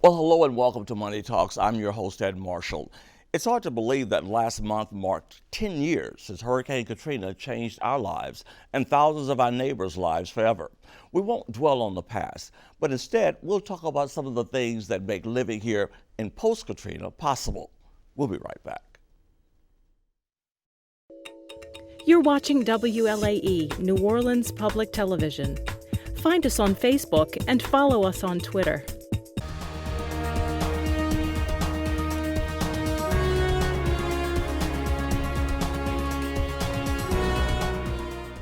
Well, hello and welcome to Money Talks. I'm your host, Ed Marshall. It's hard to believe that last month marked 10 years since Hurricane Katrina changed our lives and thousands of our neighbors' lives forever. We won't dwell on the past, but instead we'll talk about some of the things that make living here in post-Katrina possible. We'll be right back. You're watching WLAE, New Orleans Public Television. Find us on Facebook and follow us on Twitter.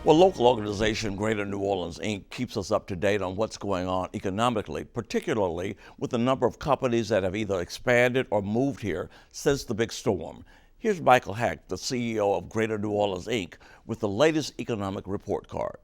Well, local organization Greater New Orleans, Inc. keeps us up to date on what's going on economically, particularly with the number of companies that have either expanded or moved here since the big storm. Here's Michael Hecht, the CEO of Greater New Orleans, Inc., with the latest economic report card.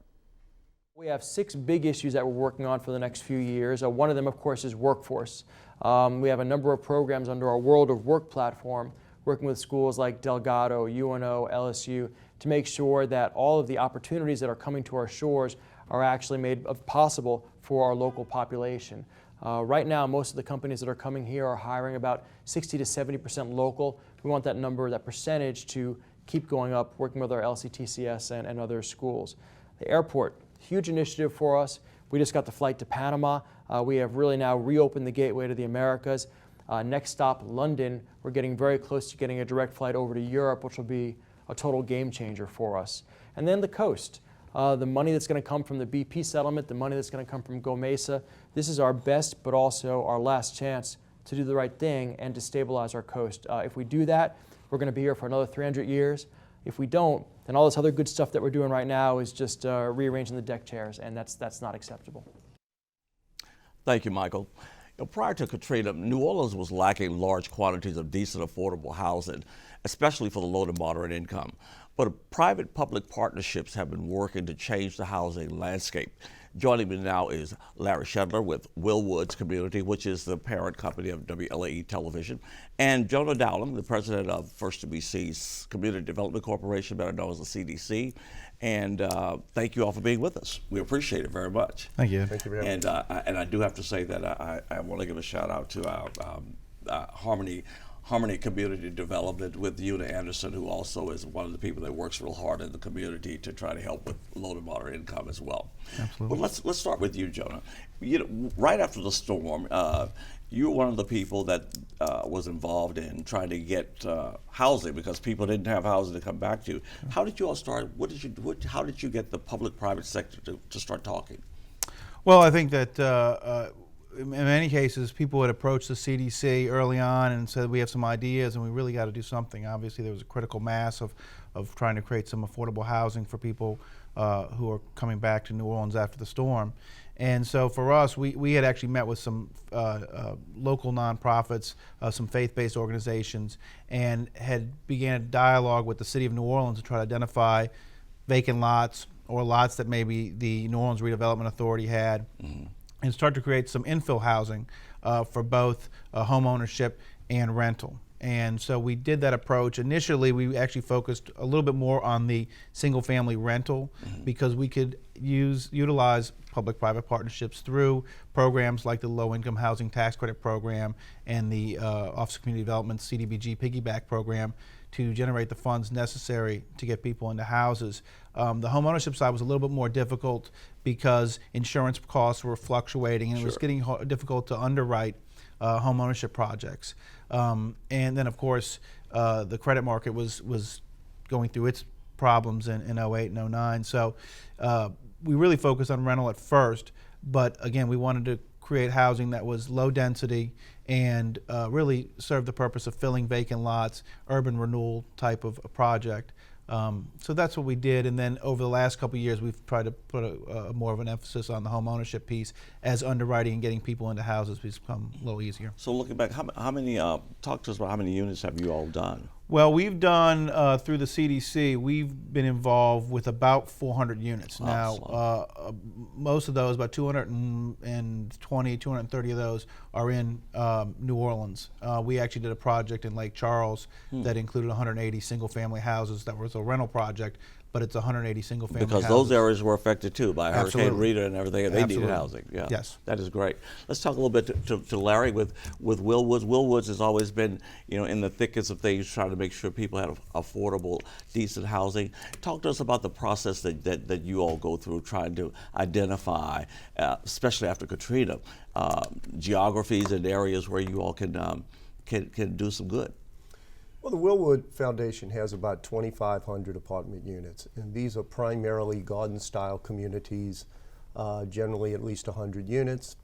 We have 6 big issues that we're working on for the next few years. One of them, of course, is workforce. We have a number of programs under our World of Work platform, working with schools like Delgado, UNO, LSU, to make sure that all of the opportunities that are coming to our shores are actually made possible for our local population. Right now, most of the companies that are coming here are hiring about 60 to 70% local. We want that number, that percentage, to keep going up, working with our LCTCS and other schools. The airport, huge initiative for us. We just got the flight to Panama. We have really now reopened the gateway to the Americas. Next stop, London. We're getting very close to getting a direct flight over to Europe, which will be a total game changer for us. And then the coast. The money that's going to come from the BP settlement, the money that's going to come from GOMESA. This is our best, but also our last chance to do the right thing and to stabilize our coast. If we do that, we're going to be here for another 300 years. If we don't, then all this other good stuff that we're doing right now is just rearranging the deck chairs, and that's not acceptable. Thank you, Michael. Prior to Katrina, New Orleans was lacking large quantities of decent, affordable housing, especially for the low to moderate income. But private-public partnerships have been working to change the housing landscape. Joining me now is Larry Shedler with Will Woods Community, which is the parent company of WLAE Television, and Jonah Dowling, the president of First BC's Community Development Corporation, better known as the CDC. And thank you all for being with us. We appreciate it very much. Thank you. Thank you very much. And I do have to say that I want to give a shout out to our Harmony Community Development with Una Anderson, who also is one of the people that works real hard in the community to try to help with low to moderate income as well. Absolutely. Well, let's start with you, Jonah. Right after the storm, you were one of the people that was involved in trying to get housing because people didn't have housing to come back to. How did you all start? How did you get the public-private sector to start talking? Well, I think that in many cases, people had approached the CDC early on and said, we have some ideas and we really got to do something. Obviously, there was a critical mass of trying to create some affordable housing for people who are coming back to New Orleans after the storm. And so for us, we had actually met with some local nonprofits, some faith-based organizations, and had began a dialogue with the city of New Orleans to try to identify vacant lots or lots that maybe the New Orleans Redevelopment Authority had. Mm-hmm. And start to create some infill housing for both home ownership and rental. And so we did that approach. Initially, we actually focused a little bit more on the single-family rental because we could utilize public-private partnerships through programs like the Low-Income Housing Tax Credit Program and the Office of Community Development CDBG Piggyback Program to generate the funds necessary to get people into houses. The home ownership side was a little bit more difficult because insurance costs were fluctuating and it was getting difficult to underwrite home ownership projects. And then, of course, the credit market was going through its problems in 08 and 09. So we really focused on rental at first, but again, we wanted to create housing that was low density and really serve the purpose of filling vacant lots, urban renewal type of a project. So that's what we did, and then over the last couple of years, we've tried to put a more of an emphasis on the home ownership piece as underwriting and getting people into houses has become a little easier. So looking back, how many? Talk to us about how many units have you all done? Well, we've done through the CDC. We've been involved with about 400 units now. Most of those, about 220, 230 of those, are in New Orleans. We actually did a project in Lake Charles that included 180 single-family houses. That was a rental project but it's 180 single-family Because houses. those areas were affected too by Hurricane Absolutely. Rita and everything, and they needed Absolutely. housing. Yeah. Yes. That is great. Let's talk a little bit to Larry with Willwoods. Willwoods has always been, in the thickest of things, trying to make sure people have affordable, decent housing. Talk to us about the process that you all go through trying to identify, especially after Katrina, geographies and areas where you all can do some good. Well, the Willwood Foundation has about 2,500 apartment units, and these are primarily garden-style communities, generally at least 100 units.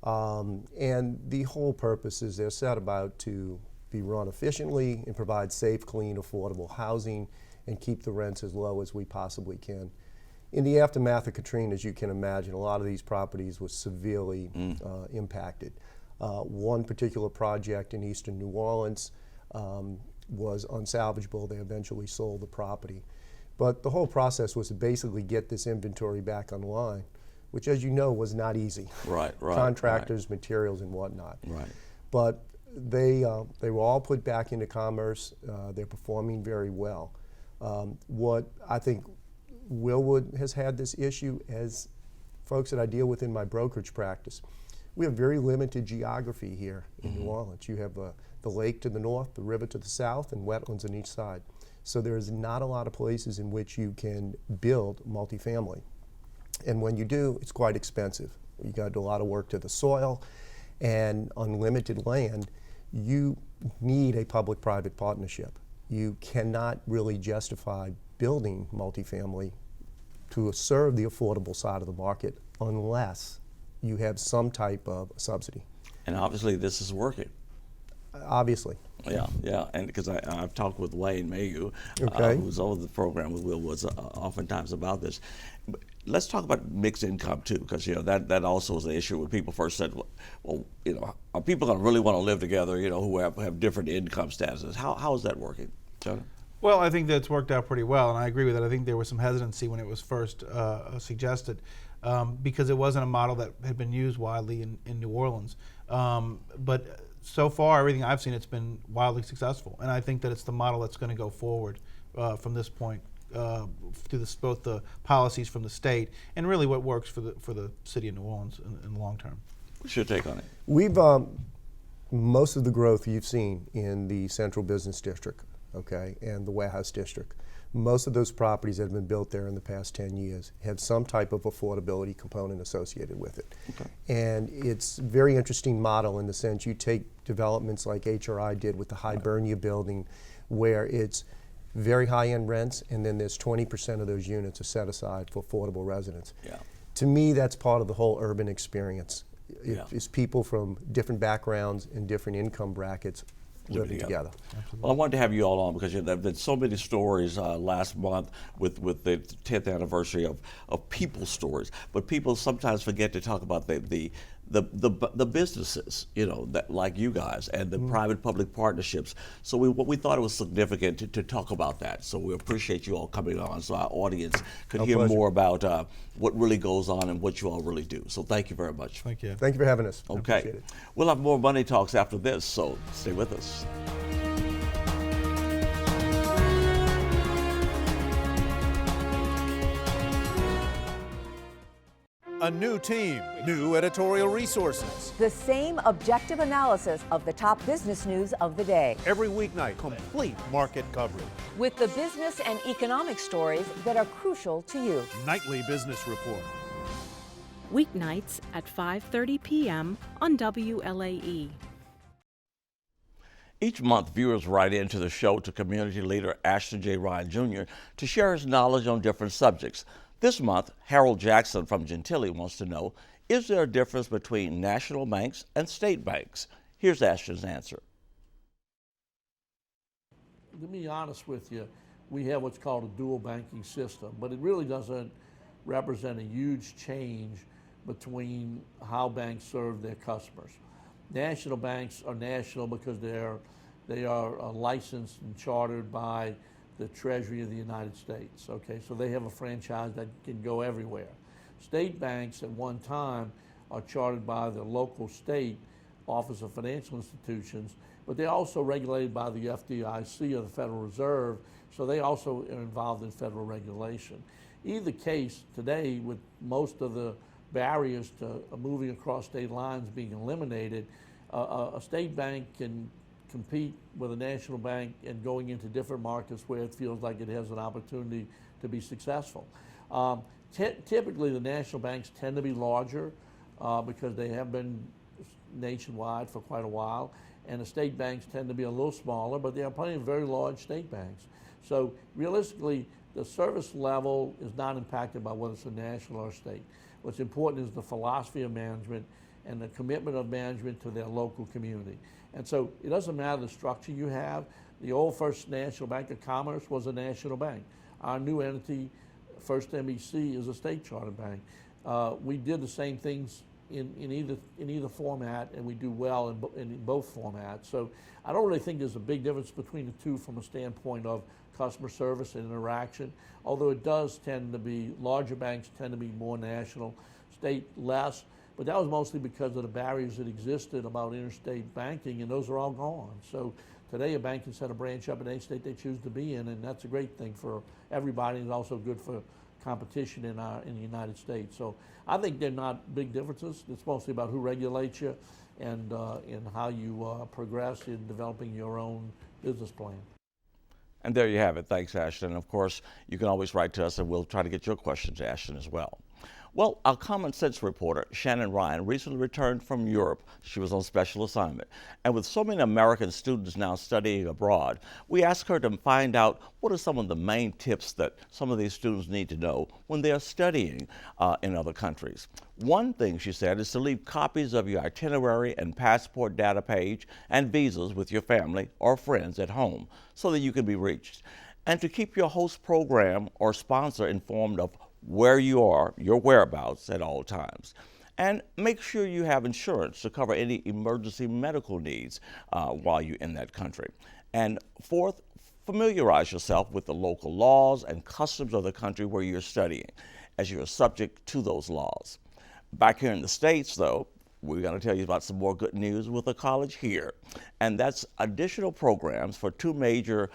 And the whole purpose is they're set about to be run efficiently and provide safe, clean, affordable housing and keep the rents as low as we possibly can. In the aftermath of Katrina, as you can imagine, a lot of these properties were severely impacted. One particular project in eastern New Orleans was unsalvageable. They eventually sold the property. But the whole process was to basically get this inventory back online, which, as you know, was not easy. Right. Contractors, materials, and whatnot. Right. But they were all put back into commerce. They're performing very well. What I think Willwood has had this issue, as folks that I deal with in my brokerage practice, we have very limited geography here in New Orleans. You have the lake to the north, the river to the south, and wetlands on each side. So there is not a lot of places in which you can build multifamily. And when you do, it's quite expensive. You got to do a lot of work to the soil, and on limited land, you need a public-private partnership. You cannot really justify building multifamily to serve the affordable side of the market unless you have some type of subsidy. And obviously this is working. Obviously. Yeah, and because I've talked with Wayne Mayhew, Okay. who's over the program with Willwoods, oftentimes about this. But let's talk about mixed income too, because that also is an issue when people first said, well, are people going to really want to live together? Who have different income statuses. How is that working, Jonah? Well, I think that's worked out pretty well, and I agree with that. I think there was some hesitancy when it was first suggested because it wasn't a model that had been used widely in New Orleans. But so far, everything I've seen, it's been wildly successful, and I think that it's the model that's going to go forward from this point through both the policies from the state and really what works for the city of New Orleans in the long term. What's your take on it? We've most of the growth you've seen in the Central Business District, okay, and the Warehouse District. Most of those properties that have been built there in the past 10 years have some type of affordability component associated with it. Okay. And it's a very interesting model in the sense you take developments like HRI did with the Hibernia building, where it's very high-end rents, and then there's 20% of those units are set aside for affordable residents. Yeah. To me, that's part of the whole urban experience. Yeah. It's people from different backgrounds and different income brackets living together. Well, I wanted to have you all on because there have been so many stories last month with the 10th anniversary of people's stories, but people sometimes forget to talk about the businesses, that like you guys and the private-public partnerships. So we thought it was significant to talk about that. So we appreciate you all coming on so our audience could hear pleasure. more about what really goes on and what you all really do. So thank you very much. Thank you. Thank you for having us. I Okay. appreciate it. We'll have more Money Talks after this, so stay with us. A new team, new editorial resources. The same objective analysis of the top business news of the day, Every weeknight, complete market coverage. with the business and economic stories that are crucial to you. Nightly business report. Weeknights at 5:30 p.m. on WLAE. Each month, viewers write into the show to community leader Ashton J. Ryan Jr. to share his knowledge on different subjects. This month, Harold Jackson from Gentilly wants to know, is there a difference between national banks and state banks? Here's Ashton's answer. To be honest with you, we have what's called a dual banking system, but it really doesn't represent a huge change between how banks serve their customers. National banks are national because they are licensed and chartered by the Treasury of the United States. Okay, so they have a franchise that can go everywhere. State banks at one time are chartered by the local state Office of Financial Institutions, but they're also regulated by the FDIC or the Federal Reserve, so they also are involved in federal regulation. Either case, today, with most of the barriers to moving across state lines being eliminated, a state bank can compete with a national bank and going into different markets where it feels like it has an opportunity to be successful. Typically, the national banks tend to be larger because they have been nationwide for quite a while, and the state banks tend to be a little smaller, but there are plenty of very large state banks. So realistically, the service level is not impacted by whether it's a national or state. What's important is the philosophy of management and the commitment of management to their local community. And so it doesn't matter the structure you have. The old First National Bank of Commerce was a national bank. Our new entity, First NBC, is a state chartered bank. We did the same things in either format, and we do well in both formats. So I don't really think there's a big difference between the two from a standpoint of customer service and interaction, although it does tend to be, larger banks tend to be more national, state less, but that was mostly because of the barriers that existed about interstate banking, and those are all gone. So today a bank can set a branch up in any state they choose to be in, and that's a great thing for everybody, and it's also good for competition in the United States. So I think they're not big differences. It's mostly about who regulates you and how you progress in developing your own business plan. And there you have it. Thanks, Ashton. Of course, you can always write to us, and we'll try to get your questions to Ashton as well. Well, our Common Sense reporter, Shannon Ryan, recently returned from Europe. She was on special assignment. And with so many American students now studying abroad, we asked her to find out what are some of the main tips that some of these students need to know when they are studying in other countries. One thing, she said, is to leave copies of your itinerary and passport data page and visas with your family or friends at home so that you can be reached. And to keep your host program or sponsor informed of where you are, your whereabouts at all times. And make sure you have insurance to cover any emergency medical needs while you're in that country. And fourth, familiarize yourself with the local laws and customs of the country where you're studying, as you're subject to those laws. Back here in the States, though, we're going to tell you about some more good news with a college here. And that's additional programs for two major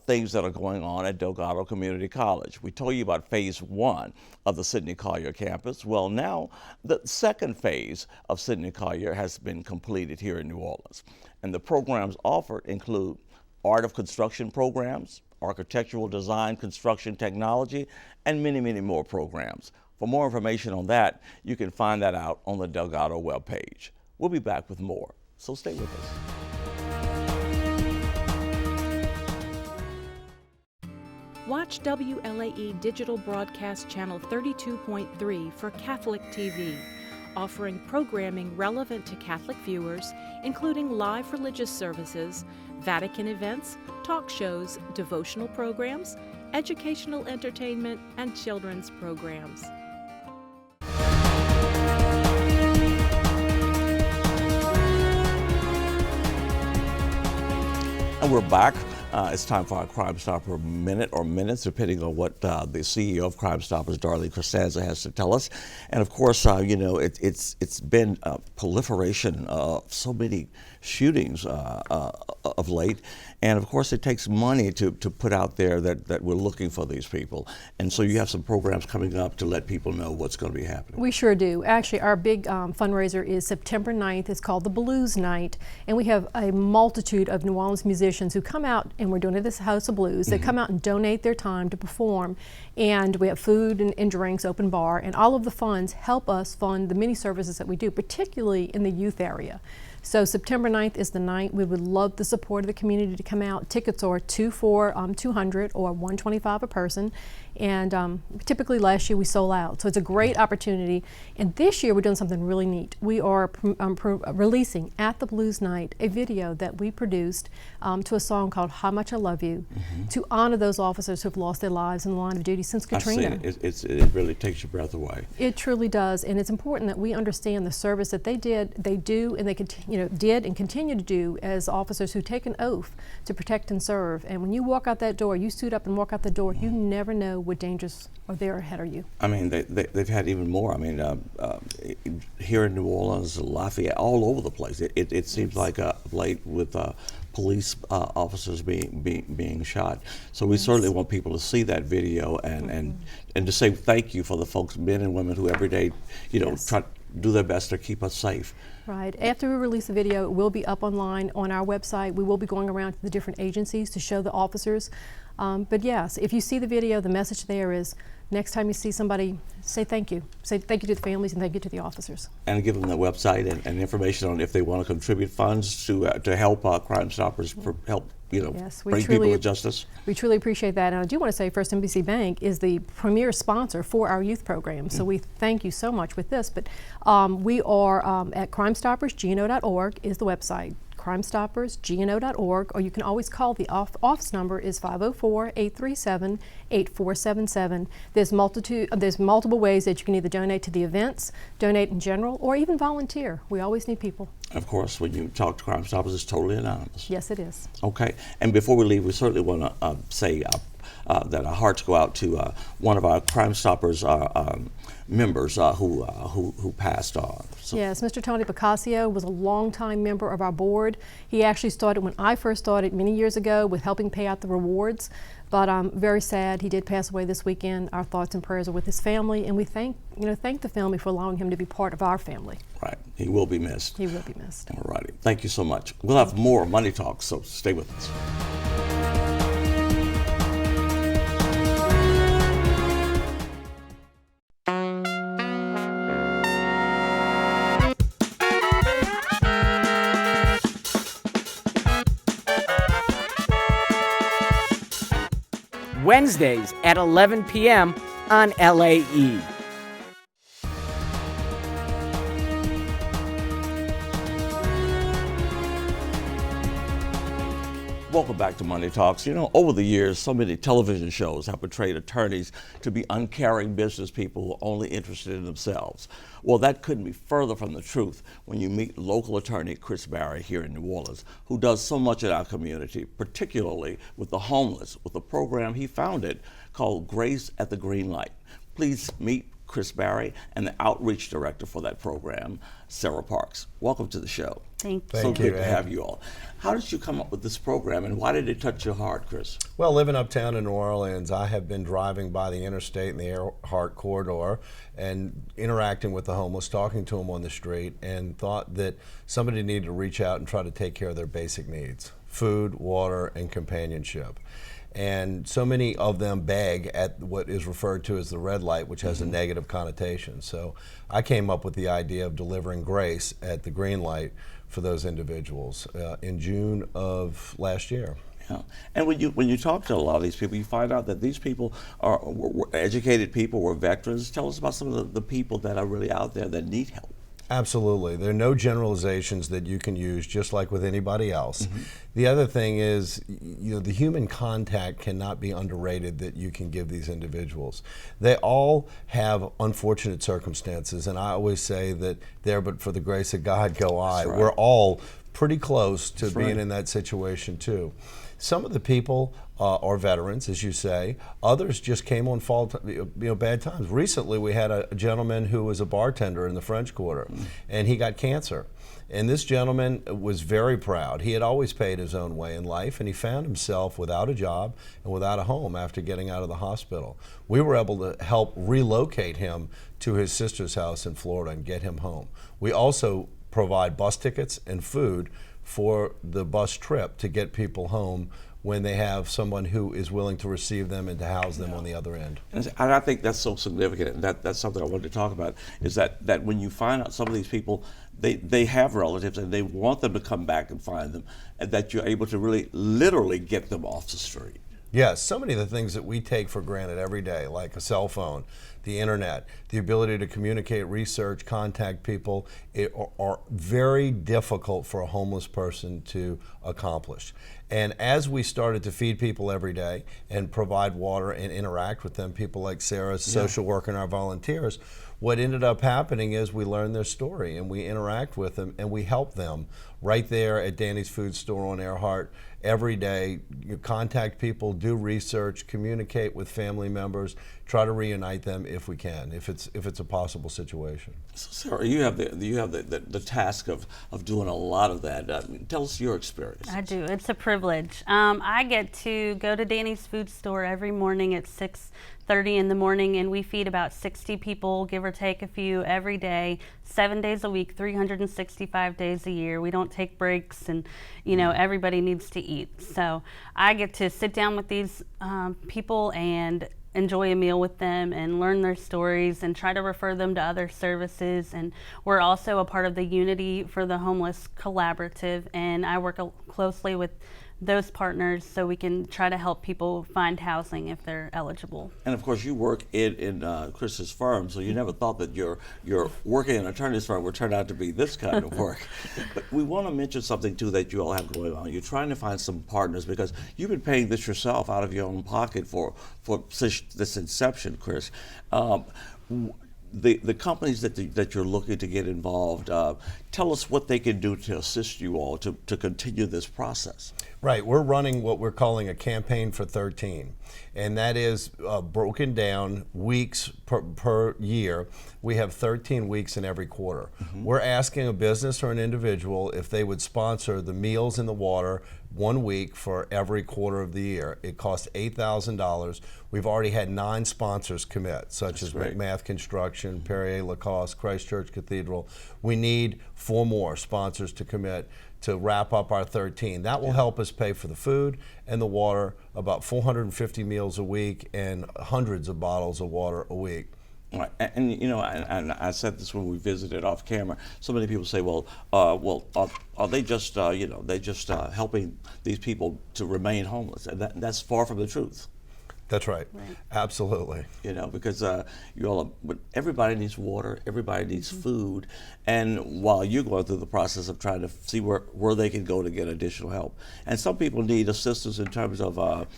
things that are going on at Delgado Community College. We told you about phase 1 of the Sidney Collier campus. Well, now the second phase of Sidney Collier has been completed here in New Orleans. And the programs offered include art of construction programs, architectural design, construction technology, and many, many more programs. For more information on that, you can find that out on the Delgado webpage. We'll be back with more, so stay with us. Watch WLAE Digital Broadcast Channel 32.3 for Catholic TV, offering programming relevant to Catholic viewers, including live religious services, Vatican events, talk shows, devotional programs, educational entertainment, and children's programs. And we're back. It's time for our Crime Stopper minute or minutes, depending on what the CEO of Crime Stoppers, Darlene Costanza, has to tell us. And of course, you know, it's been a proliferation of so many shootings of late. And of course, it takes money to put out there that we're looking for these people. And so you have some programs coming up to let people know what's going to be happening. We sure do. Actually, our big fundraiser is September 9th. It's called the Blues Night. And we have a multitude of New Orleans musicians who come out, and we're doing it at this House of Blues. They come out and donate their time to perform. And we have food and drinks, open bar, and all of the funds help us fund the many services that we do, particularly in the youth area. So September 9th is the night. We would love the support of the community to come out. Tickets are $2 for 200 or $125 a person. And typically last year we sold out. So it's a great opportunity. And this year we're doing something really neat. We are releasing at the Blues Night a video that we produced to a song called How Much I Love You, to honor those officers who have lost their lives in the line of duty since Katrina. I've seen it. It really takes your breath away. It truly does. And it's important that we understand the service that they do, and they continue. did and continue to do as officers who take an oath to protect and serve. And when you walk out that door, you suit up and walk out the door, you never know what dangers are there ahead of you. I mean, they've had even more. I mean, here in New Orleans, Lafayette, all over the place. It seems like late with police officers being shot. So we certainly want people to see that video and to say thank you for the folks, men and women, who every day, try to do their best to keep us safe. Right. After we release the video, it will be up online on our website. We will be going around to the different agencies to show the officers. But yes, if you see the video, the message there is, next time you see somebody, say thank you. Say thank you to the families and thank you to the officers. And give them the website and information on if they want to contribute funds to help Crime Stoppers help Yes, bring people to justice. We truly appreciate that. And I do want to say First NBC Bank is the premier sponsor for our youth program. So we thank you so much with this. But we are at crimestoppersgno.org is the website. crimestoppersgno.org, or you can always call the office number is 504-837-8477. There's multiple ways that you can either donate to the events, donate in general, or even volunteer. We always need people. Of course, when you talk to Crime Stoppers, it's totally anonymous. Yes, it is. Okay, and before we leave, we certainly want to say that our hearts go out to one of our Crime Stoppers members who passed on. So yes, Mr. Tony Picasso was a longtime member of our board. He actually started when I first started many years ago with helping pay out the rewards. But I'm very sad he did pass away this weekend. Our thoughts and prayers are with his family, and we thank the family for allowing him to be part of our family. Right, he will be missed. He will be missed. All righty, thank you so much. We'll have more Money Talk, so stay with us. Wednesdays at 11 p.m. on LAE. Welcome back to Money Talks. Over the years, so many television shows have portrayed attorneys to be uncaring business people who are only interested in themselves. Well, that couldn't be further from the truth when you meet local attorney Chris Barry here in New Orleans, who does so much in our community, particularly with the homeless, with a program he founded called Grace at the Green Light. Please meet Chris Barry and the outreach director for that program, Sarah Parks. Welcome to the show. Thank you. So good to have you all. How did you come up with this program, and why did it touch your heart, Chris? Well, living uptown in New Orleans, I have been driving by the interstate and the Earhart corridor and interacting with the homeless, talking to them on the street, and thought that somebody needed to reach out and try to take care of their basic needs: food, water, and companionship. And so many of them beg at what is referred to as the red light, which has a negative connotation. So I came up with the idea of delivering grace at the green light for those individuals in June of last year. Yeah. And when you talk to a lot of these people, you find out that these people were educated people, were veterans. Tell us about some of the people that are really out there that need help. Absolutely. There are no generalizations that you can use, just like with anybody else. The other thing is, the human contact cannot be underrated that you can give these individuals. They all have unfortunate circumstances, and I always say that there, but for the grace of God go I. That's right. We're all pretty close to That's being right. in that situation too. Some of the people are veterans, as you say. Others just came on bad times. Recently, we had a gentleman who was a bartender in the French Quarter, and he got cancer. And this gentleman was very proud. He had always paid his own way in life, and he found himself without a job and without a home after getting out of the hospital. We were able to help relocate him to his sister's house in Florida and get him home. We also provide bus tickets and food for the bus trip to get people home when they have someone who is willing to receive them and to house them on the other end. And I think that's so significant, and that's something I wanted to talk about, is that when you find out some of these people, they have relatives and they want them to come back and find them, and that you're able to really literally get them off the street. Yes, so many of the things that we take for granted every day, like a cell phone, the internet, the ability to communicate, research, contact people are very difficult for a homeless person to accomplish. And as we started to feed people every day and provide water and interact with them, people like Sarah's social worker and our volunteers, what ended up happening is we learned their story and we interact with them and we help them right there at Danny's Food Store on Earhart every day. You contact people, do research, communicate with family members, try to reunite them if we can, if it's a possible situation. So Sarah, you have the task of doing a lot of that. Tell us your experience. I do. It's a privilege. I get to go to Danny's Food Store every morning at 6:30 in the morning, and we feed about 60 people, give or take a few, every day, 7 days a week, 365 days a year. We don't take breaks, and everybody needs to eat. So I get to sit down with these people and enjoy a meal with them and learn their stories and try to refer them to other services. And we're also a part of the Unity for the Homeless Collaborative, and I work closely with those partners so we can try to help people find housing if they're eligible. And of course, you work in Chris's firm, so you never thought that your working in an attorney's firm would turn out to be this kind of work. But we want to mention something too that you all have going on. You're trying to find some partners because you've been paying this yourself out of your own pocket for this inception, Chris. The companies that you're looking to get involved, tell us what they can do to assist you all to continue this process. Right, we're running what we're calling a campaign for 13, and that is broken down weeks per year. We have 13 weeks in every quarter. We're asking a business or an individual if they would sponsor the meals and the water 1 week for every quarter of the year. It costs $8,000. We've already had 9 sponsors commit, such as McMath Construction, Perrier Lacoste, Christ Church Cathedral. We need 4 more sponsors to commit to wrap up our 13. That will help us pay for the food and the water, about 450 meals a week and hundreds of bottles of water a week. Right. And I said this when we visited off camera. So many people say, well, are they just helping these people to remain homeless? And that's far from the truth. That's right. Absolutely. Because everybody needs water, everybody needs food, and while you're going through the process of trying to see where they can go to get additional help, and some people need assistance in terms of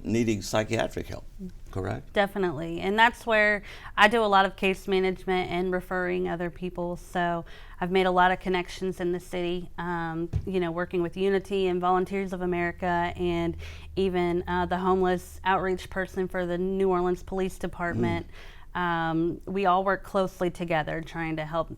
needing psychiatric help, correct? Definitely, and that's where I do a lot of case management and referring other people. So I've made a lot of connections in the city, working with Unity and Volunteers of America, and even the homeless outreach person for the New Orleans Police Department. We all work closely together trying to help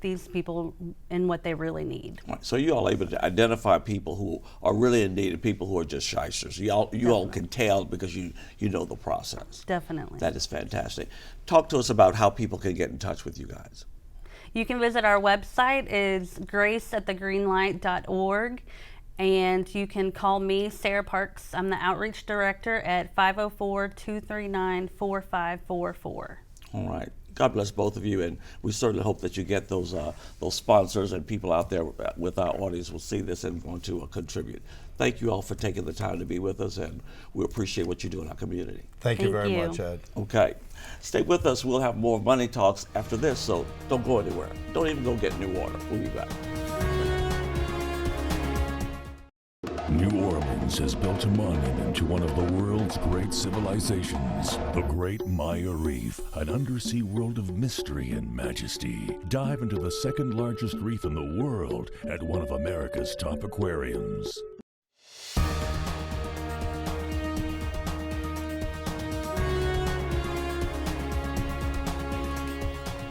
these people in what they really need. Right. So you all able to identify people who are really in need and people who are just shysters. You all can tell because you know the process. Definitely. That is fantastic. Talk to us about how people can get in touch with you guys. You can visit our website, is graceatthegreenlight.org, and you can call me, Sarah Parks. I'm the outreach director at 504-239-4544. All right. God bless both of you, and we certainly hope that you get those sponsors and people out there with our audience will see this and want to contribute. Thank you all for taking the time to be with us, and we appreciate what you do in our community. Thank you very much, Ed. Okay. Stay with us. We'll have more Money Talks after this, so don't go anywhere. Don't even go get new water. We'll be back. New Orleans has built a monument to one of the world's great civilizations, the Great Maya Reef, an undersea world of mystery and majesty. Dive into the second largest reef in the world at one of America's top aquariums.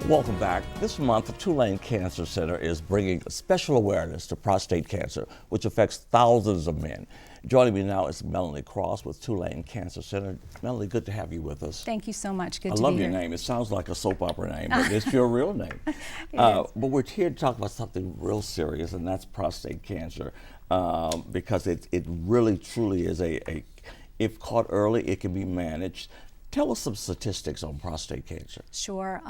Welcome back. This month, the Tulane Cancer Center is bringing special awareness to prostate cancer, which affects thousands of men. Joining me now is Melanie Cross with Tulane Cancer Center. Melanie, good to have you with us. Thank you so much. Good to be here. I love your here. name. It sounds like a soap opera name, but it's your real name. But we're here to talk about something real serious, and that's prostate cancer, because it really, truly is if caught early, it can be managed. Tell us some statistics on prostate cancer. Sure.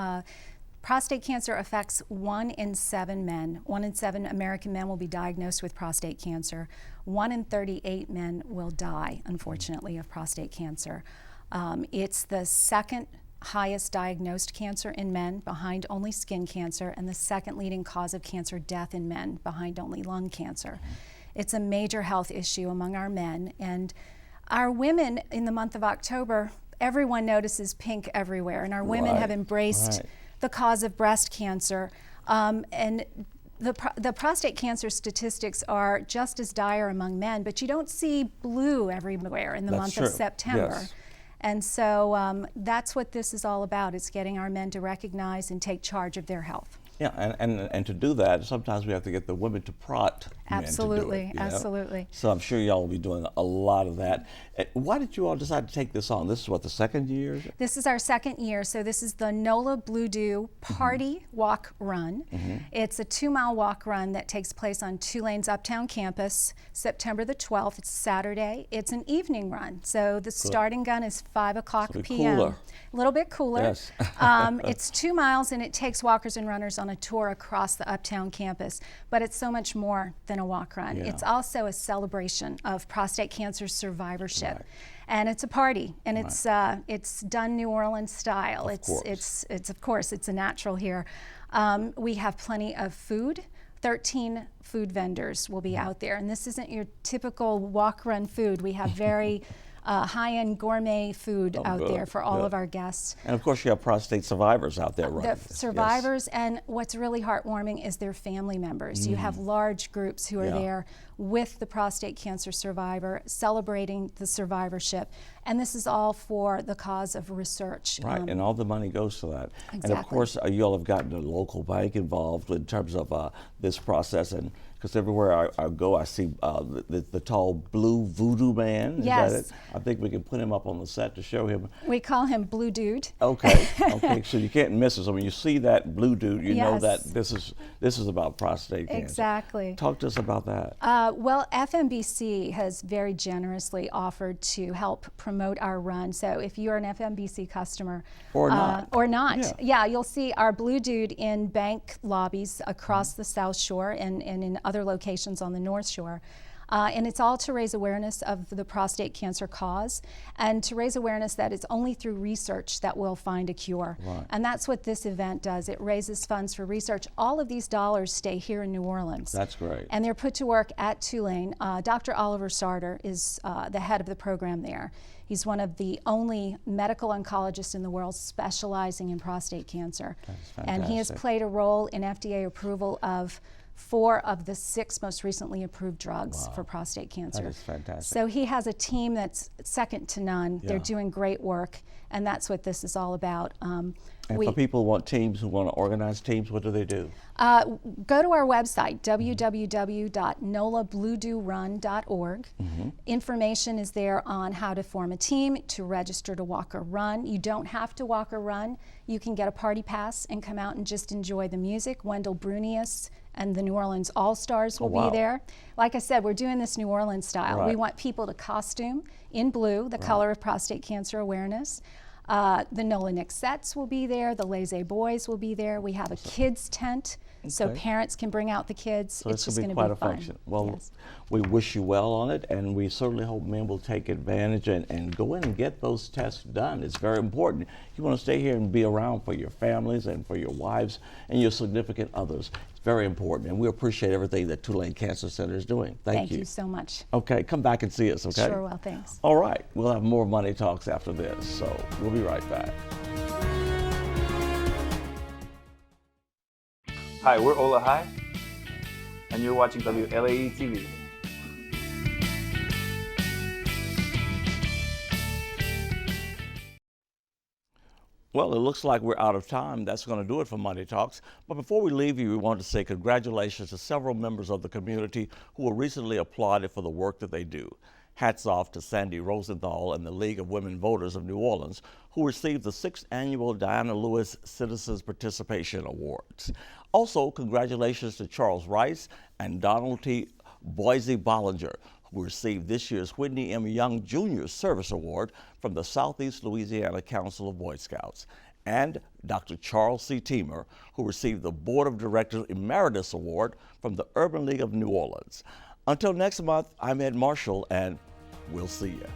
Prostate cancer affects 1 in 7 men. 1 in 7 American men will be diagnosed with prostate cancer. 1 in 38 men will die, unfortunately, of prostate cancer. It's the second highest diagnosed cancer in men, behind only skin cancer, and the second leading cause of cancer death in men, behind only lung cancer. It's a major health issue among our men, and our women in the month of October, everyone notices pink everywhere, and our women have embraced the cause of breast cancer. And the prostate cancer statistics are just as dire among men, but you don't see blue everywhere in the month of September. Yes. And so that's what this is all about. It's getting our men to recognize and take charge of their health. Yeah, and to do that, sometimes we have to get the women to prod men to do it, you know? Absolutely. So I'm sure y'all will be doing a lot of that. Why did you all decide to take this on? This is what, the second year? This is our second year, so this is the NOLA Blue Dew Party Walk Run. It's a 2-mile walk run that takes place on Tulane's Uptown campus, September the 12th. It's Saturday. It's an evening run, so the starting gun is 5 o'clock p.m. Cooler. A little bit cooler. Yes. It's 2 miles, and it takes walkers and runners on a tour across the Uptown campus, but it's so much more than a walk run. Yeah. It's also a celebration of prostate cancer survivorship. And it's a party, and it's done New Orleans style. It's of course it's a natural here. We have plenty of food. 13 food vendors will be out there, and this isn't your typical walk run food. We have very high-end gourmet food out there for all of our guests. And of course you have prostate survivors out there running. The survivors, and what's really heartwarming is their family members. You have large groups who are there with the prostate cancer survivor, celebrating the survivorship. And this is all for the cause of research. Right, and all the money goes to that. Exactly. And of course, you all have gotten a local bank involved in terms of this process, and because everywhere I go, I see the tall blue voodoo man. Is that it? I think we can put him up on the set to show him. We call him Blue Dude. Okay, okay, so you can't miss it. So when you see that blue dude, you know that this is about prostate cancer. Exactly. Talk to us about that. Well, FMBC has very generously offered to help promote our run. So if you're an FMBC customer or not, you'll see our Blue Dude in bank lobbies across the South Shore and in other locations on the North Shore. And it's all to raise awareness of the prostate cancer cause, and to raise awareness that it's only through research that we'll find a cure. And that's what this event does. It raises funds for research. All of these dollars stay here in New Orleans. That's great. And they're put to work at Tulane. Dr. Oliver Sarter is the head of the program there. He's one of the only medical oncologists in the world specializing in prostate cancer. And he has played a role in FDA approval of 4 of the 6 most recently approved drugs for prostate cancer. That is fantastic. So he has a team that's second to none. They're doing great work, and that's what this is all about. And for people who want teams, who want to organize teams, what do they do? Go to our website, www.nolabluedewrun.org. Information is there on how to form a team, to register to walk or run. You don't have to walk or run. You can get a party pass and come out and just enjoy the music. Wendell Brunius and the New Orleans All-Stars will be there. Like I said, we're doing this New Orleans style. We want people to costume in blue, the color of prostate cancer awareness. The NOLA Nixettes will be there. The Laissez Boys will be there. We have a kids tent, so parents can bring out the kids. So it's just going to quite be a fun. function. Well, we wish you well on it, and we certainly hope men will take advantage and go in and get those tests done. It's very important. You want to stay here and be around for your families and for your wives and your significant others. It's very important, and we appreciate everything that Tulane Cancer Center is doing. Thank you. Thank you so much. Okay, come back and see us, okay? Sure will, thanks. All right, we'll have more Money Talks after this, so we'll be right back. Hi, we're Ola High, and you're watching WLAE TV. Well, it looks like we're out of time. That's going to do it for Money Talks. But before we leave you, we want to say congratulations to several members of the community who were recently applauded for the work that they do. Hats off to Sandy Rosenthal and the League of Women Voters of New Orleans, who received the 6th Annual Diana Lewis Citizens Participation Awards. Also, congratulations to Charles Rice and Donald T. Boise Bollinger, who received this year's Whitney M. Young Jr. Service Award from the Southeast Louisiana Council of Boy Scouts, and Dr. Charles C. Teamer, who received the Board of Directors Emeritus Award from the Urban League of New Orleans. Until next month, I'm Ed Marshall, and we'll see you.